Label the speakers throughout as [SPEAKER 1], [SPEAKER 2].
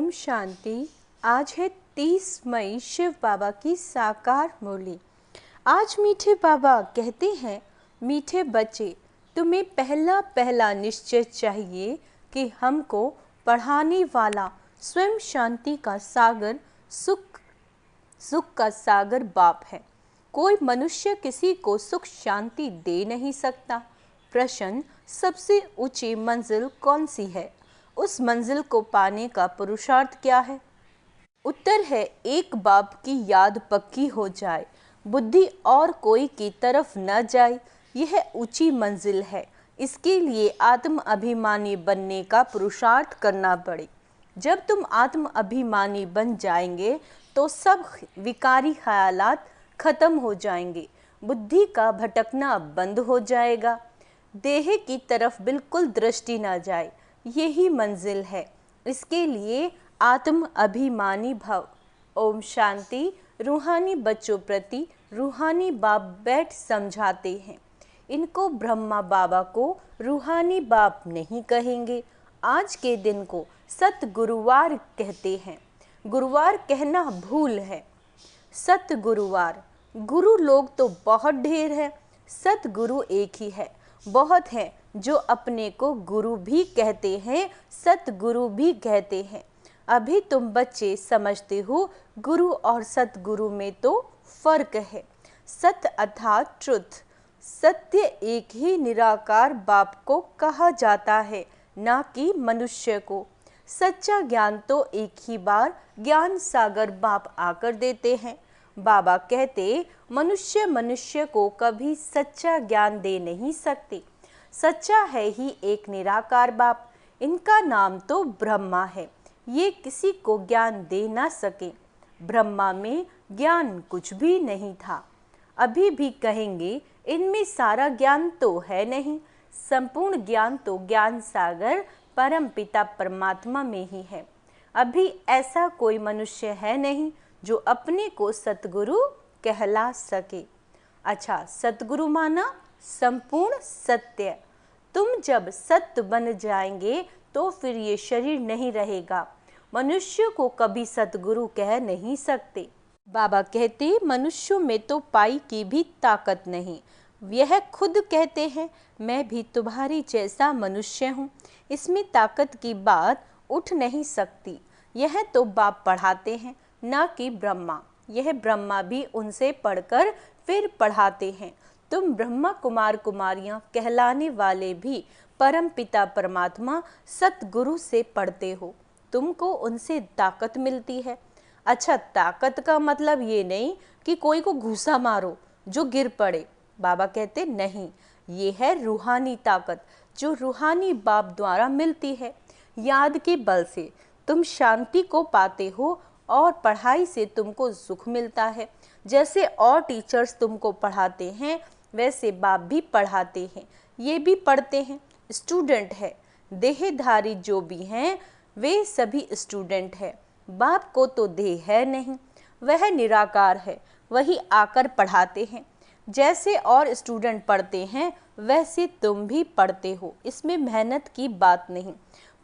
[SPEAKER 1] ओम शांति। आज है 30 मई, शिव बाबा की साकार मुरली। आज मीठे बाबा कहते हैं, मीठे बच्चे, तुम्हें पहला पहला निश्चय चाहिए कि हमको पढ़ाने वाला स्वयं शांति का सागर, सुख का सागर बाप है। कोई मनुष्य किसी को सुख शांति दे नहीं सकता। प्रश्न, सबसे ऊंची मंजिल कौन सी है? उस मंजिल को पाने का पुरुषार्थ क्या है? उत्तर है, एक बाप की याद पक्की हो जाए, बुद्धि और कोई की तरफ न जाए, यह ऊंची मंजिल है। इसके लिए आत्म अभिमानी बनने का पुरुषार्थ करना पड़े। जब तुम आत्म अभिमानी बन जाएंगे तो सब विकारी ख्यालात खत्म हो जाएंगे, बुद्धि का भटकना बंद हो जाएगा, देह की तरफ बिल्कुल दृष्टि न जाए। यही मंजिल है। इसके लिए आत्म अभिमानी भव। ओम शांति। रूहानी बच्चों प्रति रूहानी बाप बैठ समझाते हैं। इनको ब्रह्मा बाबा को रूहानी बाप नहीं कहेंगे। आज के दिन को सत गुरुवार कहते हैं। गुरुवार कहना भूल है। सत गुरुवार, गुरु लोग तो बहुत ढेर है, सत गुरु एक ही है। बहुत है जो अपने को गुरु भी कहते हैं, सतगुरु भी कहते हैं। अभी तुम बच्चे समझते हो गुरु और सतगुरु में तो फर्क है। सत्य अर्थात ट्रुथ, सत्य एक ही निराकार बाप को कहा जाता है, ना कि मनुष्य को। सच्चा ज्ञान तो एक ही बार ज्ञान सागर बाप आकर देते हैं। बाबा कहते, मनुष्य को कभी सच्चा ज्ञान दे नहीं सकते। सच्चा है ही एक निराकार बाप। इनका नाम तो ब्रह्मा है। ये किसी को ज्ञान दे ना सके। ब्रह्मा में ज्ञान कुछ भी नहीं था। अभी भी कहेंगे इनमें सारा ज्ञान तो है नहीं। संपूर्ण ज्ञान तो ज्ञान सागर परम पिता परमात्मा में ही है। अभी ऐसा कोई मनुष्य है नहीं जो अपने को सतगुरु कहला सके। अच्छा, सतगुरु माना संपूर्ण सत्य। तुम जब सत्य बन जाएंगे तो फिर ये शरीर नहीं रहेगा। मनुष्य को कभी सतगुरु कह नहीं सकते। बाबा कहते, मनुष्यों में तो पाई की भी ताकत नहीं। यह खुद कहते हैं, मैं भी तुम्हारी जैसा मनुष्य हूँ। इसमें ताकत की बात उठ नहीं सकती। यह तो बाप पढ़ाते हैं, ना कि ब्रह्मा। यह ब्रह्मा भी उनसे पढ़कर फिर पढ़ाते हैं। तुम ब्रह्मा कुमार कुमारियां कहलाने वाले भी परम पिता परमात्मा सतगुरु से पढ़ते हो। तुमको उनसे ताकत मिलती है। अच्छा, ताकत का मतलब ये नहीं कि कोई को घूसा मारो जो गिर पड़े। बाबा कहते नहीं, ये है रूहानी ताकत जो रूहानी बाप द्वारा मिलती है। याद के बल से तुम शांति को पाते हो और पढ़ाई से तुमको सुख मिलता है। जैसे और टीचर्स तुमको पढ़ाते हैं वैसे बाप भी पढ़ाते हैं। ये भी पढ़ते हैं, स्टूडेंट है। देहधारी जो भी हैं वे सभी स्टूडेंट है। बाप को तो देह है नहीं, वह निराकार है, वही आकर पढ़ाते हैं। जैसे और स्टूडेंट पढ़ते हैं वैसे तुम भी पढ़ते हो। इसमें मेहनत की बात नहीं।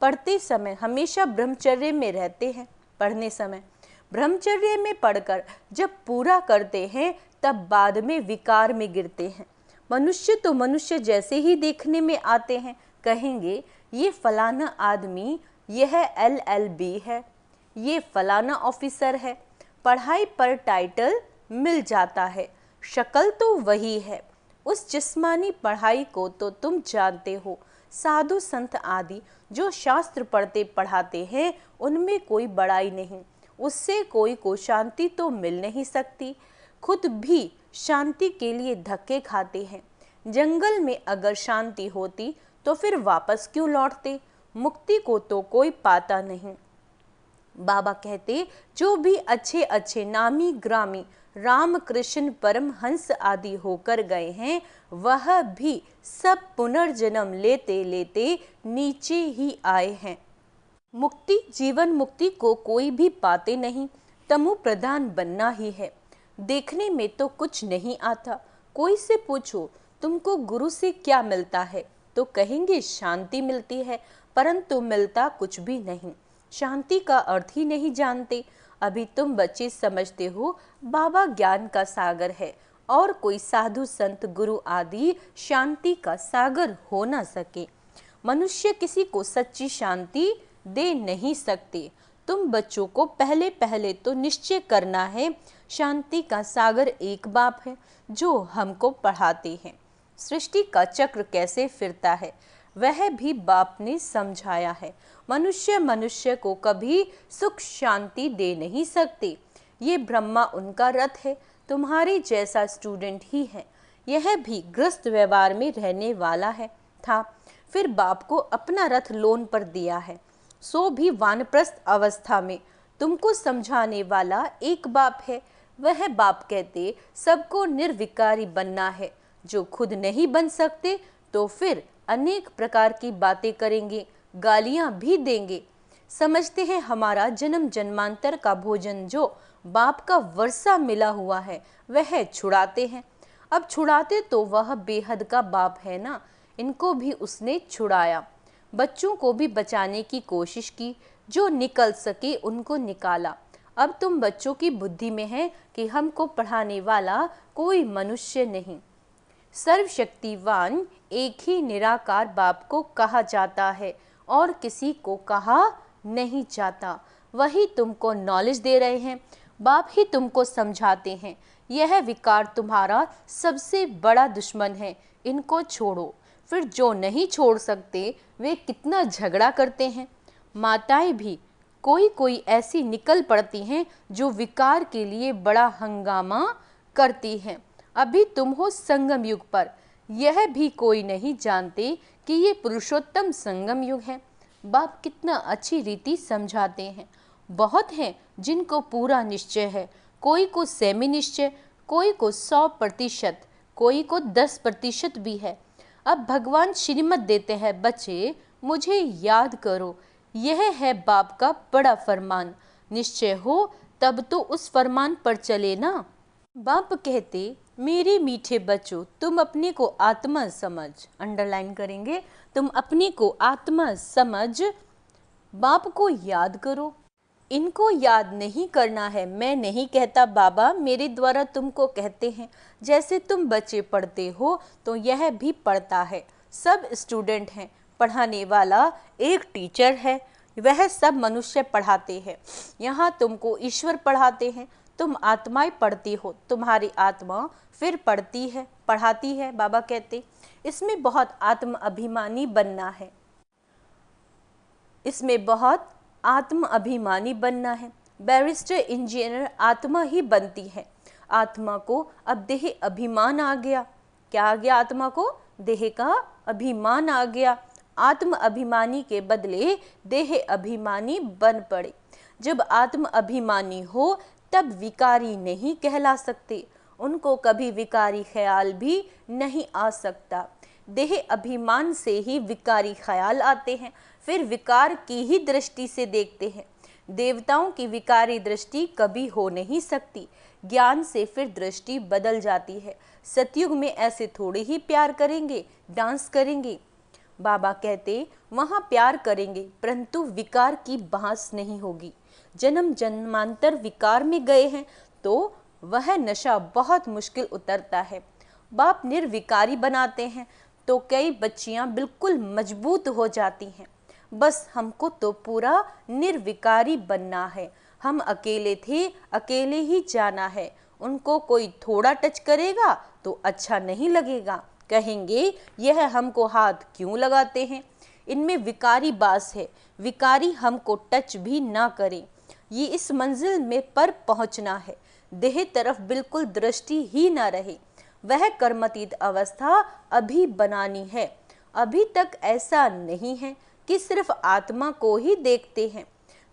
[SPEAKER 1] पढ़ते समय हमेशा ब्रह्मचर्य में रहते हैं। पढ़ने समय ब्रह्मचर्य में पढ़कर जब पूरा करते हैं तब बाद में विकार में गिरते हैं। मनुष्य तो मनुष्य जैसे ही देखने में आते हैं। कहेंगे ये फलाना आदमी, यह LLB है, ये फलाना ऑफिसर है। पढ़ाई पर टाइटल मिल जाता है, शक्ल तो वही है। उस जिस्मानी पढ़ाई को तो तुम जानते हो। साधु संत आदि जो शास्त्र पढ़ते पढ़ाते हैं उनमें कोई बड़ाई नहीं। उससे कोई को शांति तो मिल नहीं सकती। खुद भी शांति के लिए धक्के खाते हैं। जंगल में अगर शांति होती तो फिर वापस क्यों लौटते? मुक्ति को तो कोई पाता नहीं। बाबा कहते, जो भी अच्छे अच्छे नामी ग्रामी राम कृष्ण परमहंस आदि होकर गए हैं वह भी सब पुनर्जन्म लेते लेते नीचे ही आए हैं। मुक्ति, जीवन मुक्ति को कोई भी पाते नहीं। तमो प्रधान बनना ही है। देखने में तो कुछ नहीं आता। कोई से पूछो तुमको गुरु से क्या मिलता है तो कहेंगे शांति मिलती है, परंतु मिलता कुछ भी नहीं। शांति का अर्थ ही नहीं जानते। अभी तुम बच्चे समझते हो बाबा ज्ञान का सागर है और कोई साधु संत गुरु आदि शांति का सागर हो ना सके। मनुष्य किसी को सच्ची शांति दे नहीं सकते। तुम बच्चों को पहले पहले तो निश्चय करना है, शांति का सागर एक बाप है जो हमको पढ़ाते हैं। सृष्टि का चक्र कैसे फिरता है वह भी बाप ने समझाया है। मनुष्य को कभी सुख शांति दे नहीं सकते। ये ब्रह्मा उनका रथ है, तुम्हारे जैसा स्टूडेंट ही है। यह भी गृहस्थ व्यवहार में रहने वाला है था, फिर बाप को अपना रथ लोन पर दिया है, सो भी वानप्रस्थ अवस्था में तुमको समझाने वाला एक बाप है। वह बाप कहते सबको निर्विकारी बनना है। जो खुद नहीं बन सकते तो फिर अनेक प्रकार की बातें करेंगे, गालियां भी देंगे। समझते हैं हमारा जन्म जन्मांतर का भोजन जो बाप का वर्षा मिला हुआ है वह छुड़ाते हैं। अब छुड़ाते तो वह बेहद का बाप है ना, इनको भी उसने छुड़ाया। बच्चों को भी बचाने की कोशिश की, जो निकल सके उनको निकाला। अब तुम बच्चों की बुद्धि में है कि हमको पढ़ाने वाला कोई मनुष्य नहीं, सर्वशक्तिवान एक ही निराकार बाप को कहा जाता है और किसी को कहा नहीं जाता। वही तुमको नॉलेज दे रहे हैं, बाप ही तुमको समझाते हैं। यह विकार तुम्हारा सबसे बड़ा दुश्मन है, इनको छोड़ो। फिर जो नहीं छोड़ सकते वे कितना झगड़ा करते हैं। माताएं भी कोई ऐसी निकल पड़ती हैं जो विकार के लिए बड़ा हंगामा करती हैं। अभी तुम हो संगम युग पर, यह भी कोई नहीं जानते कि ये पुरुषोत्तम संगम युग है। बाप कितना अच्छी रीति समझाते हैं। बहुत हैं जिनको पूरा निश्चय है, कोई को सेमी निश्चय, कोई को 100%, कोई को 10% भी है। अब भगवान श्रीमत देते हैं, बच्चे मुझे याद करो। यह है बाप का बड़ा फरमान। निश्चय हो तब तो उस फरमान पर चले ना। बाप कहते मेरे मीठे बच्चों तुम अपने को आत्मा समझ, अंडरलाइन करेंगे, तुम अपने को आत्मा समझ बाप को याद करो। इनको याद नहीं करना है। मैं नहीं कहता, बाबा मेरे द्वारा तुमको कहते हैं। जैसे तुम बच्चे पढ़ते हो तो यह भी पढ़ता है। सब स्टूडेंट हैं, पढ़ाने वाला एक टीचर है, वह सब मनुष्य पढ़ाते हैं। यहाँ तुमको ईश्वर पढ़ाते हैं, तुम आत्माएं पढ़ती हो, तुम्हारी आत्मा फिर पढ़ती है, पढ़ाती है। बाबा कहते इसमें बहुत आत्म अभिमानी बनना है, इसमें बहुत आत्म अभिमानी बनना है। बैरिस्टर इंजीनियर आत्मा ही बनती है। आत्मा को अब देह अभिमान आ गया। क्या आ गया? आत्मा को देह का अभिमान आ गया। आत्म अभिमानी के बदले देह अभिमानी बन पड़े। जब आत्म अभिमानी हो तब विकारी नहीं कहला सकते, उनको कभी विकारी ख्याल भी नहीं आ सकता। देह अभिमान से ही विकारी ख्याल आते हैं, फिर विकार की ही दृष्टि से देखते हैं। देवताओं की विकारी दृष्टि कभी हो नहीं सकती, ज्ञान से फिर दृष्टि बदल जाती है। सतयुग में ऐसे थोड़े ही प्यार करेंगे, डांस करेंगे। बाबा कहते वहाँ प्यार करेंगे परंतु विकार की बहस नहीं होगी। जन्म जन्मांतर विकार में गए हैं तो वह नशा बहुत मुश्किल उतरता है। बाप निर्विकारी बनाते हैं तो कई बच्चियां बिल्कुल मजबूत हो जाती हैं। बस हमको तो पूरा निर्विकारी बनना है। हम अकेले थे, अकेले ही जाना है। उनको कोई थोड़ा टच करेगा तो अच्छा नहीं लगेगा, कहेंगे यह हमको हाथ क्यों लगाते हैं। इनमें विकारी बास है, विकारी हमको टच भी ना करें। ये इस मंजिल में पर पहुंचना है, देह तरफ बिल्कुल दृष्टि ही ना रहे। वह कर्मतीत अवस्था अभी बनानी है। अभी तक ऐसा नहीं है कि सिर्फ आत्मा को ही देखते हैं।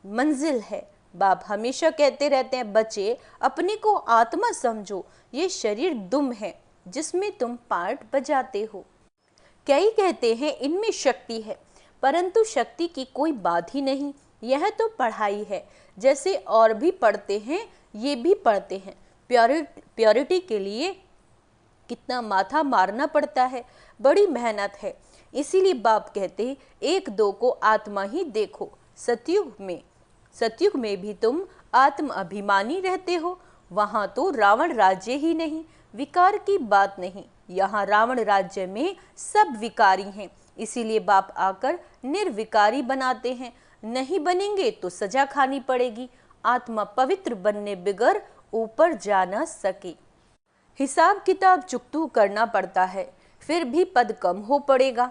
[SPEAKER 1] मंजिल है। बाप हमेशा कहते रहते हैं, बच्चे अपने को आत्मा समझो, ये शरीर दुम है जिसमें तुम पार्ट बजाते हो। कई कहते हैं इनमें शक्ति है, परंतु शक्ति की कोई बात ही नहीं, यह तो पढ़ाई है। जैसे और भी पढ़ते हैं ये भी पढ़ते हैं। प्योरिटी के लिए कितना माथा मारना पड़ता है, बड़ी मेहनत है। इसीलिए बाप कहते हैं 1-2 को आत्मा ही देखो। सतयुग में सतयुग में भी तुम आत्म अभिमानी रहते हो। वहां तो रावण राज्य ही नहीं, विकार की बात नहीं, यहाँ रावण राज्य में सब विकारी हैं। इसीलिए बाप आकर निर्विकारी बनाते हैं। नहीं बनेंगे तो सजा खानी पड़ेगी। आत्मा पवित्र बनने बिगर ऊपर जा न सके। हिसाब किताब चुकतू करना पड़ता है, फिर भी पद कम हो पड़ेगा,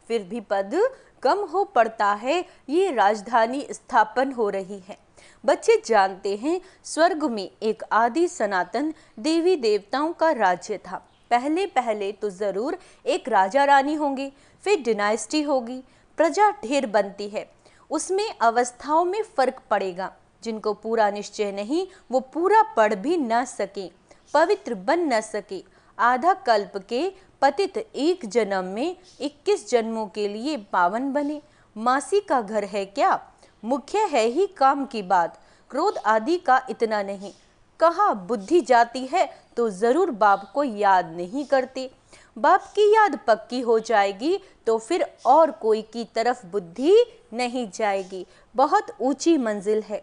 [SPEAKER 1] फिर भी पद कम हो पड़ता है। ये राजधानी स्थापन हो रही है। बच्चे जानते हैं स्वर्ग में एक आदि सनातन देवी देवताओं का राज्य था। पहले पहले तो जरूर एक राजा रानी होंगे, फिर डिनाइस्टी होगी, प्रजा ढेर बनती है। उसमें अवस्थाओं में फर्क पड़ेगा। जिनको पूरा निश्चय नहीं वो पूरा पढ़ भी न सके, पवित्र बन न सके। आधा कल्प के पतित एक जन्म में 21 जन्मों के लिए पावन बने। मासी का घर है क्या? मुख्य है ही काम की बात, क्रोध आदि का इतना नहीं। कहा बुद्धि जाती है तो जरूर बाप को याद नहीं करते। बाप की याद पक्की हो जाएगी तो फिर और कोई की तरफ बुद्धि नहीं जाएगी। बहुत ऊंची मंजिल है।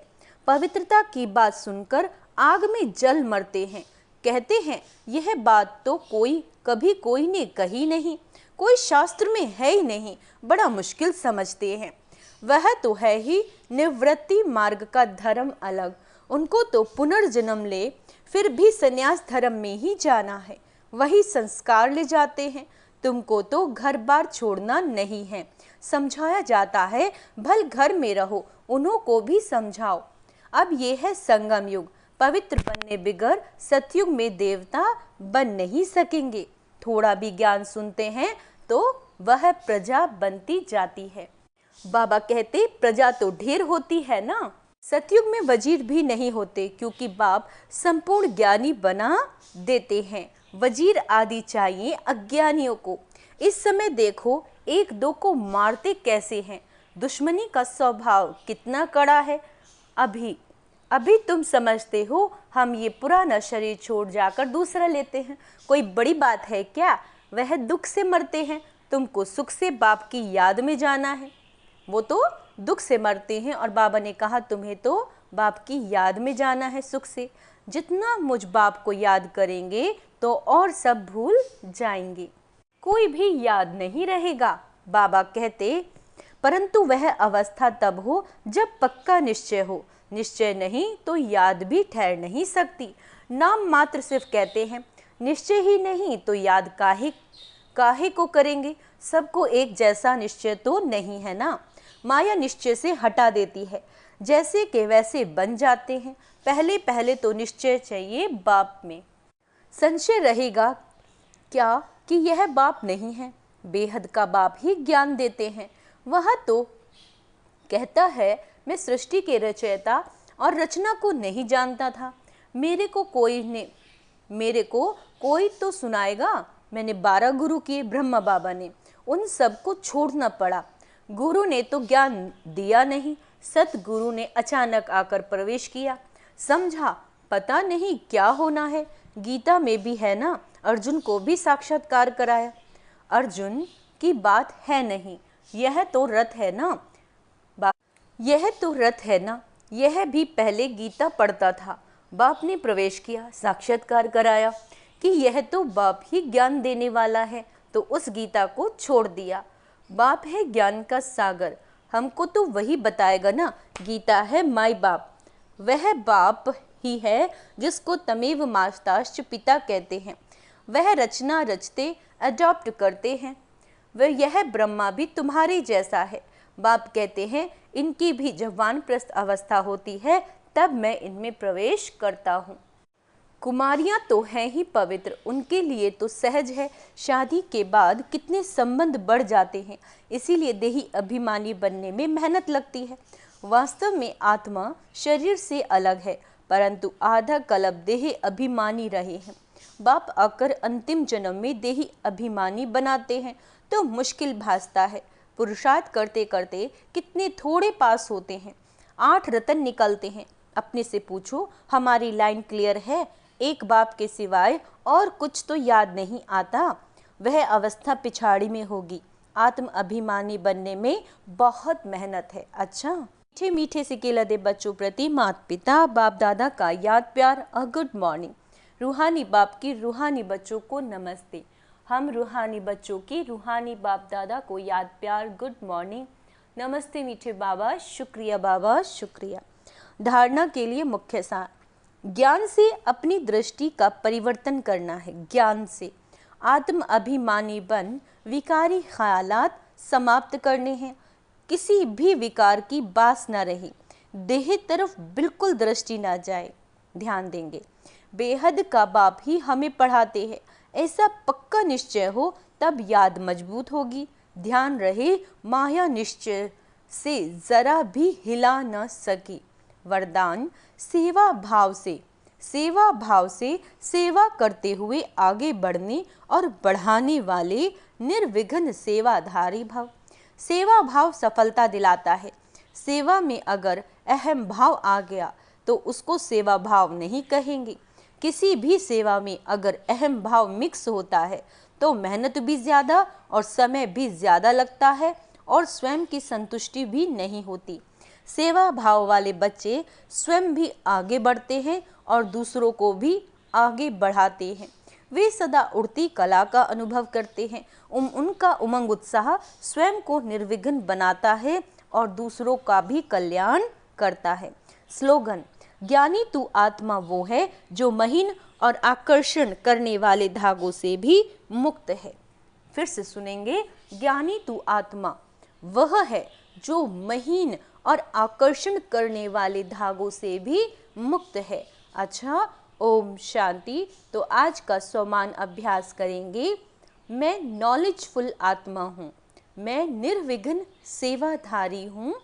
[SPEAKER 1] पवित्रता की बात सुनकर आग में जल मरते हैं। कहते हैं यह बात तो कभी कोई ने कही नहीं, कोई शास्त्र में है ही नहीं, बड़ा मुश्किल समझते हैं। वह तो है ही निवृत्ति मार्ग का धर्म अलग। उनको तो पुनर्जन्म ले फिर भी संन्यास धर्म में ही जाना है, वही संस्कार ले जाते हैं। तुमको तो घर बार छोड़ना नहीं है, समझाया जाता है भल घर में रहो, उन्हों को भी समझाओ। अब ये है संगम युग, पवित्र बनने बिगर सतयुग में देवता बन नहीं सकेंगे। थोड़ा भी ज्ञान सुनते हैं तो वह प्रजा बनती जाती है। बाबा कहते प्रजा तो ढेर होती है ना। सतयुग में वजीर भी नहीं होते क्योंकि बाप संपूर्ण ज्ञानी बना देते हैं। वजीर आदि चाहिए अज्ञानियों को। इस समय देखो एक दो को मारते कैसे हैं। दुश्मनी का स्वभाव कितना कड़ा है। अभी तुम समझते हो हम ये पुराना शरीर छोड़ जाकर दूसरा लेते हैं, कोई बड़ी बात है क्या? वह दुख से मरते हैं, तुमको सुख से बाप की याद में जाना है। वो तो दुख से मरते हैं और बाबा ने कहा तुम्हें तो बाप की याद में जाना है सुख से। जितना मुझ बाप को याद करेंगे तो और सब भूल जाएंगे, कोई भी याद नहीं रहेगा। बाबा कहते परंतु वह अवस्था तब हो जब पक्का निश्चय हो। निश्चय नहीं तो याद भी ठहर नहीं सकती। नाम मात्र सिर्फ कहते हैं, निश्चय ही नहीं तो याद काहे को करेंगे। सबको एक जैसा निश्चय तो नहीं है ना। माया निश्चय से हटा देती है, जैसे के वैसे बन जाते हैं। पहले पहले तो निश्चय चाहिए बाप में। संशय रहेगा क्या कि यह बाप नहीं है? बेहद का बाप ही ज्ञान देते हैं। वह तो कहता है मैं सृष्टि के रचयिता और रचना को नहीं जानता था। मेरे को कोई तो सुनाएगा। मैंने 12 गुरु किए ब्रह्मा बाबा ने, उन सबको छोड़ना पड़ा। गुरु ने तो ज्ञान दिया नहीं, सतगुरु ने अचानक आकर प्रवेश किया। समझा पता नहीं क्या होना है। गीता में भी है ना, अर्जुन को भी साक्षात्कार कराया। अर्जुन की बात है नहीं, यह तो रथ है ना। यह भी पहले गीता पढ़ता था। बाप ने प्रवेश किया, साक्षात्कार कराया कि यह तो बाप ही ज्ञान देने वाला है, तो उस गीता को छोड़ दिया। बाप है ज्ञान का सागर, हमको तो वही बताएगा ना। गीता है माई बाप, वह बाप ही है जिसको तमेव मास्ताश्च पिता कहते हैं। वह रचना रचते अडॉप्ट करते हैं। वह यह ब्रह्मा भी तुम्हारे जैसा है। बाप कहते हैं इनकी भी जब वानप्रस्थ अवस्था होती है तब मैं इनमें प्रवेश करता हूँ। कुमारियाँ तो हैं ही पवित्र, उनके लिए तो सहज है। शादी के बाद कितने संबंध बढ़ जाते हैं, इसीलिए देही अभिमानी बनने में मेहनत लगती है। वास्तव में आत्मा शरीर से अलग है, परंतु आधा कल्प देही अभिमानी रहे हैं। बाप आकर अंतिम जन्म में देही अभिमानी बनाते हैं तो मुश्किल भासता है। पुरुषार्थ करते करते कितने थोड़े पास होते हैं, 8 रतन निकलते हैं। अपने से पूछो हमारी लाइन क्लियर है? एक बाप के सिवाय और कुछ तो याद नहीं आता। वह अवस्था पिछाड़ी में होगी। आत्म अभिमानी बनने में बहुत मेहनत है। अच्छा, मीठे मीठे सिक्के लदे बच्चों प्रति माता पिता बाप दादा का याद प्यार गुड मॉर्निंग। रूहानी बाप की रूहानी बच्चों को नमस्ते। हम रूहानी बच्चों की रूहानी बाप दादा को याद प्यार गुड मॉर्निंग। नमस्ते मीठे बाबा, शुक्रिया बाबा, शुक्रिया। धारणा के लिए मुख्य सार। ज्ञान से अपनी दृष्टि का परिवर्तन करना है। ज्ञान से आत्म अभिमानी बन विकारी ख्यालात समाप्त करने हैं। किसी भी विकार की बास न रहे। देह तरफ बिल्कुल दृष्टि ना जाए। ध्यान देंगे। बेहद का बाप ही हमें पढ़ाते हैं। ऐसा पक्का निश्चय हो तब याद मजबूत होगी। ध्यान रहे माया निश्चय से जरा भी हिला न सकी। वरदान सेवा भाव से सेवा करते हुए आगे बढ़ने और बढ़ाने वाले निर्विघ्न सेवाधारी भव। सेवा भाव सफलता दिलाता है। सेवा में अगर अहम भाव आ गया तो उसको सेवा भाव नहीं कहेंगे। किसी भी सेवा में अगर अहम भाव मिक्स होता है तो मेहनत भी ज़्यादा और समय भी ज़्यादा लगता है और स्वयं की संतुष्टि भी नहीं होती। सेवा भाव वाले बच्चे स्वयं भी आगे बढ़ते हैं और दूसरों को भी आगे बढ़ाते हैं। वे सदा उड़ती कला का अनुभव करते हैं। उनका उमंग उत्साह स्वयं को निर्विघ्न बनाता है और दूसरों का भी कल्याण करता है। स्लोगन। ज्ञानी तू आत्मा वो है जो महीन और आकर्षण करने वाले धागों से भी मुक्त है। फिर से सुनेंगे। ज्ञानी तू आत्मा वह है जो महीन और आकर्षण करने वाले धागों से भी मुक्त है। अच्छा, ओम शांति। तो आज का स्वमान अभ्यास करेंगे। मैं नॉलेजफुल आत्मा हूँ, मैं निर्विघ्न सेवाधारी हूँ।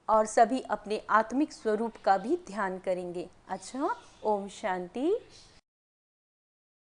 [SPEAKER 1] और सभी अपने आत्मिक स्वरूप का भी ध्यान करेंगे। अच्छा, ओम शांति।